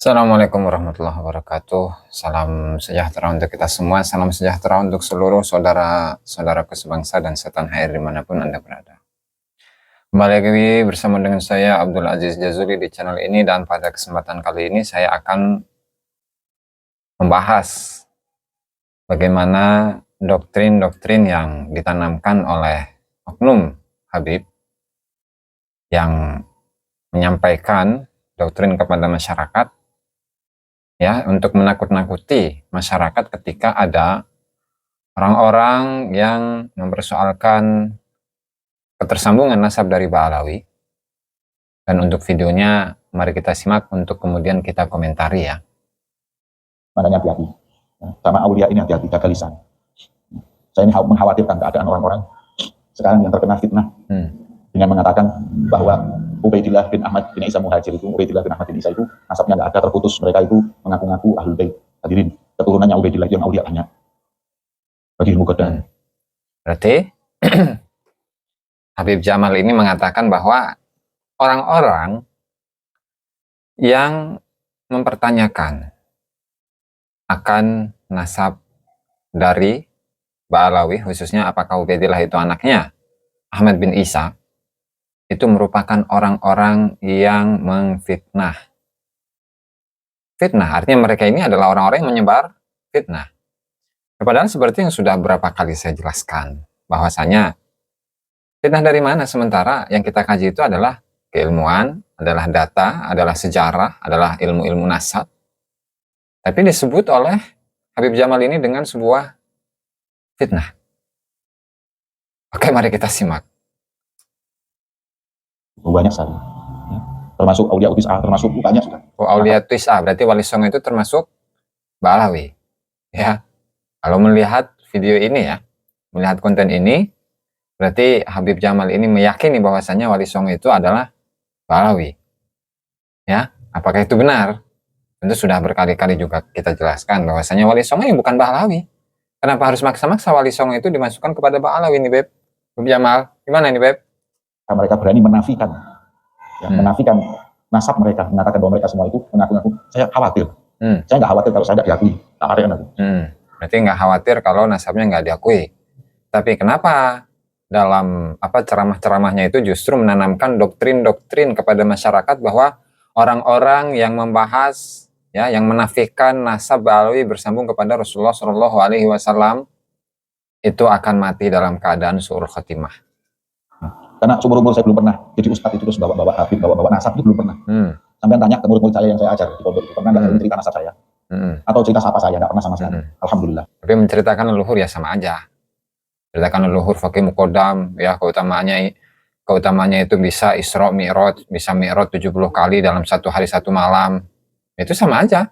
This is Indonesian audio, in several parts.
Assalamualaikum warahmatullahi wabarakatuh. Salam sejahtera untuk kita semua. Salam sejahtera untuk seluruh saudara-saudaraku sebangsa dan setanah air dimanapun Anda berada. Kembali lagi bersama dengan saya Abdul Aziz Jazuli di channel ini, dan pada kesempatan kali ini saya akan membahas bagaimana doktrin-doktrin yang ditanamkan oleh oknum Habib yang menyampaikan doktrin kepada masyarakat, ya, untuk menakut-nakuti masyarakat ketika ada orang-orang yang mempersoalkan ketersambungan nasab dari Ba'alawi. Dan untuk videonya mari kita simak untuk kemudian kita komentari, ya. Makanya hati-hati. Sama aulia ini hati-hati, jaga lisan. Saya ini mengkhawatirkan keadaan orang-orang sekarang yang terkena fitnah dengan mengatakan bahwa Ubaidillah bin Ahmad bin Isa Muhajir itu, Ubaidillah bin Ahmad bin Isa itu nasabnya nggak ada, terputus. Mereka itu mengaku-ngaku Ahlul Bait. Hadirin, keturunannya Ubaidillah yang aulia banyak. Bagi ilmu kedan. Berarti Habib Jamal ini mengatakan bahwa orang-orang yang mempertanyakan akan nasab dari Ba'alawi, khususnya apakah Ubaidillah itu anaknya Ahmad bin Isa, itu merupakan orang-orang yang mengfitnah. Fitnah artinya mereka ini adalah orang-orang yang menyebar fitnah. Padahal seperti yang sudah berapa kali saya jelaskan, bahwasanya fitnah dari mana, sementara yang kita kaji itu adalah keilmuan, adalah data, adalah sejarah, adalah ilmu-ilmu nasab. Tapi disebut oleh Habib Jamal ini dengan sebuah fitnah. Oke, mari kita simak. Banyak sekali. Ya. Termasuk aulia Tis'ah, termasuk banyak sudah. Oh, aulia Tis'ah, berarti Wali Songo itu termasuk Ba'alawi. Ya. Kalau melihat video ini, ya, melihat konten ini, berarti Habib Jamal ini meyakini bahwasanya Wali Songo itu adalah Ba'alawi. Ya, apakah itu benar? Tentu sudah berkali-kali juga kita jelaskan bahwasanya Wali Songo ini bukan Ba'alawi. Kenapa harus maksa-maksa Wali Songo itu dimasukkan kepada Ba'alawi ini, Beb? Habib Jamal, gimana ini, Beb? Mereka berani menafikan, ya, menafikan nasab mereka, mengatakan bahwa mereka semua itu mengaku-ngaku. Saya khawatir. Saya nggak khawatir kalau saya nggak diakui. Berarti nggak khawatir kalau nasabnya nggak diakui. Tapi kenapa dalam ceramah-ceramahnya itu justru menanamkan doktrin-doktrin kepada masyarakat bahwa orang-orang yang membahas, ya, yang menafikan nasab Ba'alawi bersambung kepada Rasulullah Shallallahu Alaihi Wasallam itu akan mati dalam keadaan su'ul khotimah. Karena seumur umur saya belum pernah jadi ustadz itu terus bawa-bawa Habib, bawa-bawa nasab itu belum pernah. Sampai tanya ke murid-murid saya yang saya ajar di pondok itu, pernah nggak cerita nasab saya? Atau cerita siapa saya? Nggak pernah sama sekali. Alhamdulillah. Tapi menceritakan leluhur ya sama aja. Ceritakan leluhur Faqih Muqaddam, ya, keutamaannya itu bisa Isra Mi'raj, bisa Mi'raj 70 kali dalam satu hari satu malam. Itu sama aja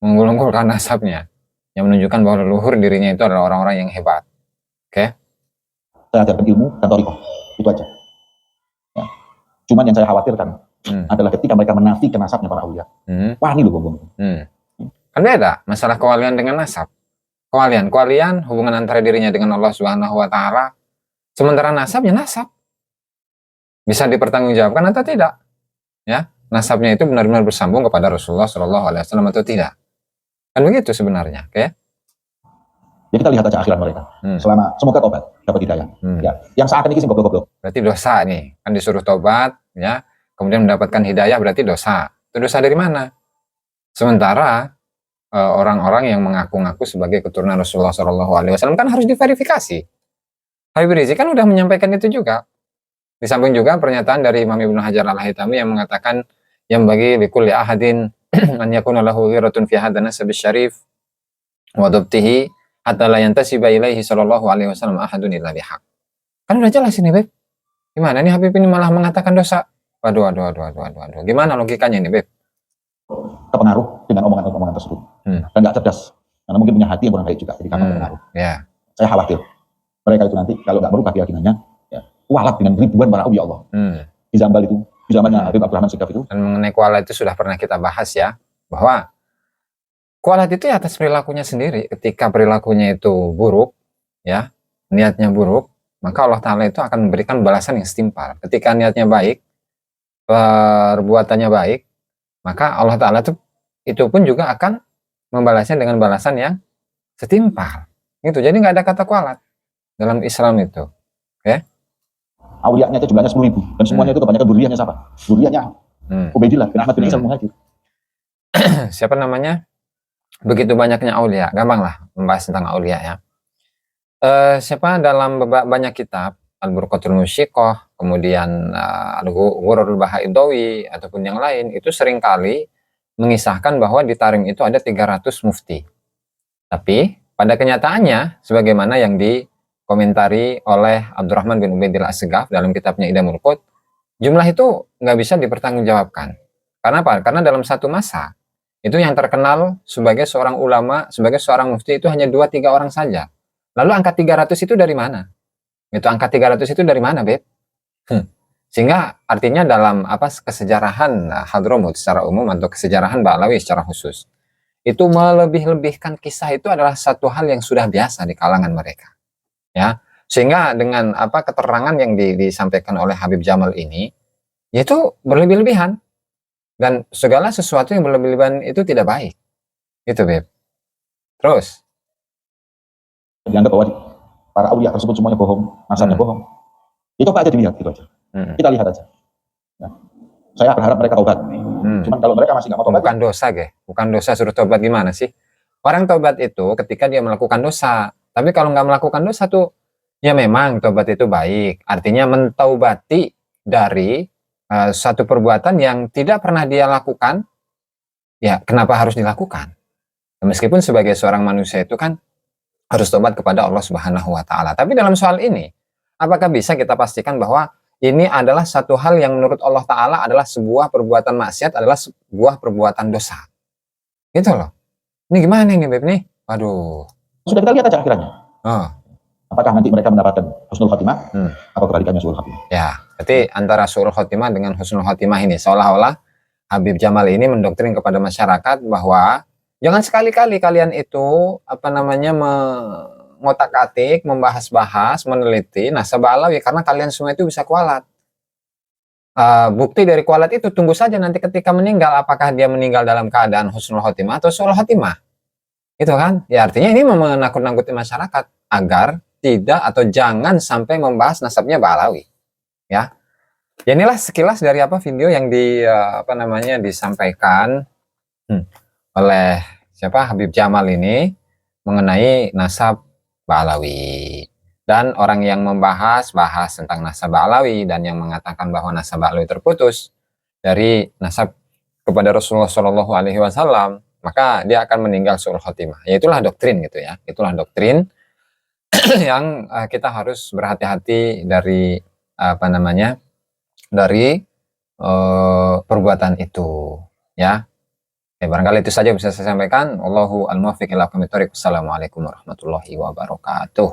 mengunggulkan nasabnya, yang menunjukkan bahwa leluhur dirinya itu adalah orang-orang yang hebat. Oke? Saya ajarkan ilmu dan thariqah, itu aja. Ya. Cuman yang saya khawatirkan adalah ketika mereka menafikan nasabnya para aulia. Wah, ini loh bom. Kan beda masalah kewalian dengan nasab. Kewalian hubungan antara dirinya dengan Allah Subhanahu wa taala, sementara nasabnya nasab. Bisa dipertanggungjawabkan atau tidak? Ya, nasabnya itu benar-benar bersambung kepada Rasulullah Shallallahu alaihi wasallam atau tidak? Kan begitu sebenarnya, oke? Jadi kita lihat aja akhirat mereka. Selama semoga tobat, dapat hidayah. Ya, yang saat ini sih goblok-goblok. Berarti dosa nih, kan disuruh tobat, ya, kemudian mendapatkan hidayah, berarti dosa. Itu dosa dari mana? Sementara orang-orang yang mengaku-ngaku sebagai keturunan Rasulullah SAW kan harus diverifikasi. Habib Rizik kan udah menyampaikan itu juga. Di samping juga pernyataan dari Imam Ibnu Hajar Al-Haytami yang mengatakan yang bagi likulli ahadin an yakuna lahu ghiratun fi hadha nasab syarif wa dabtihi hatta la yantasiba ilaihi sallallahu alaihi wasallam ahadun illa bihaq. Kan udah jelas ini, Beb. Gimana nih Habib ini malah mengatakan dosa? Waduh. Gimana logikanya ini, Beb? Terpengaruh dengan omongan-omongan tersebut dan nggak cerdas, karena mungkin punya hati yang kurang baik juga, jadi karena terpengaruh. Yeah. Saya khawatir mereka itu nanti kalau nggak berubah keyakinannya, ya, kualat dengan ribuan para aulia Allah. Di Zambal itu, di zamannya Habib Abdurrahman Shihab itu. Dan mengenai kualat itu sudah pernah kita bahas, ya, bahwa kualat itu ya atas perilakunya sendiri. Ketika perilakunya itu buruk, ya, niatnya buruk, maka Allah Ta'ala itu akan memberikan balasan yang setimpal. Ketika niatnya baik, perbuatannya baik, maka Allah Ta'ala itu itu pun juga akan membalasnya dengan balasan yang setimpal. Gitu. Jadi nggak ada kata kualat dalam Islam itu. Oke? Aulianya itu jumlahnya 10.000 dan semuanya itu kebanyakan dzurriyyahnya siapa? Dzurriyyahnya Ubaidillah bin Ahmad bin Isa al-Muhajir. Siapa namanya? Begitu banyaknya aulia, gampang lah membahas tentang aulia ya. Siapa dalam banyak kitab, Al-Burqatul Musyiqah, kemudian Al-Ghurrul Bahaidawi ataupun yang lain, itu seringkali mengisahkan bahwa di Tarim itu ada 300 mufti. Tapi pada kenyataannya, sebagaimana yang dikomentari oleh Abdurrahman bin Ubaidillah As-Segaf dalam kitabnya Idamul Qut, jumlah itu nggak bisa dipertanggungjawabkan. Karena apa? Karena dalam satu masa, itu yang terkenal sebagai seorang ulama, sebagai seorang mufti itu hanya 2-3 orang saja. Lalu angka 300 itu dari mana? Itu angka 300 itu dari mana, Beb? Sehingga artinya dalam kesejarahan Hadramut secara umum atau kesejarahan Ba'alawi secara khusus, itu melebih-lebihkan kisah itu adalah satu hal yang sudah biasa di kalangan mereka. Ya. Sehingga dengan keterangan yang disampaikan oleh Habib Jamal ini, yaitu berlebih-lebihan. Dan segala sesuatu yang berlebih-lebihan itu tidak baik. Gitu, Beb. Terus dianggap bahwa para aulia tersebut semuanya bohong, nasabnya bohong. Itu apa aja dilihat, gitu aja. Kita lihat aja. Ya. Saya berharap mereka taubat. Cuman kalau mereka masih nggak mau taubat, bukan dosa, bukan dosa suruh taubat gimana sih? Orang taubat itu ketika dia melakukan dosa. Tapi kalau nggak melakukan dosa tuh, ya memang taubat itu baik. Artinya mentaubati dari satu perbuatan yang tidak pernah dia lakukan. Ya kenapa harus dilakukan? Meskipun sebagai seorang manusia itu kan harus tobat kepada Allah Subhanahu wa Ta'ala. Tapi dalam soal ini, apakah bisa kita pastikan bahwa ini adalah satu hal yang menurut Allah Ta'ala adalah sebuah perbuatan maksiat, adalah sebuah perbuatan dosa? Gitu loh. Ini gimana nih, Beb nih? Waduh. Sudah kita lihat aja akhirnya. Oh. Apakah nanti mereka mendapatkan husnul khotimah atau kebalikannya suul khotimah? Ya, berarti antara suul khotimah dengan husnul khotimah ini seolah-olah Habib Jamal ini mendoktrin kepada masyarakat bahwa jangan sekali-kali kalian itu mengotak-atik, membahas-bahas, meneliti nasab Ba'alawi karena kalian semua itu bisa kualat. Bukti dari kualat itu tunggu saja nanti ketika meninggal, apakah dia meninggal dalam keadaan husnul khotimah atau suul khotimah. Itu kan? Ya artinya ini menakut-nakuti masyarakat agar tidak atau jangan sampai membahas nasabnya Ba'alawi. Ya. Ya inilah sekilas dari video yang disampaikan oleh Habib Jamal ini mengenai nasab Ba'alawi. Dan orang yang bahas tentang nasab Ba'alawi dan yang mengatakan bahwa nasab Ba'alawi terputus dari nasab kepada Rasulullah Shallallahu Alaihi Wasallam, maka dia akan meninggal suul khotimah. Ya itulah doktrin gitu ya. Itulah doktrin yang kita harus berhati-hati dari dari perbuatan itu, ya. Barangkali itu saja bisa saya sampaikan. Allahu al-muwaffiq ila aqwamit thoriq. Assalamualaikum warahmatullahi wabarakatuh.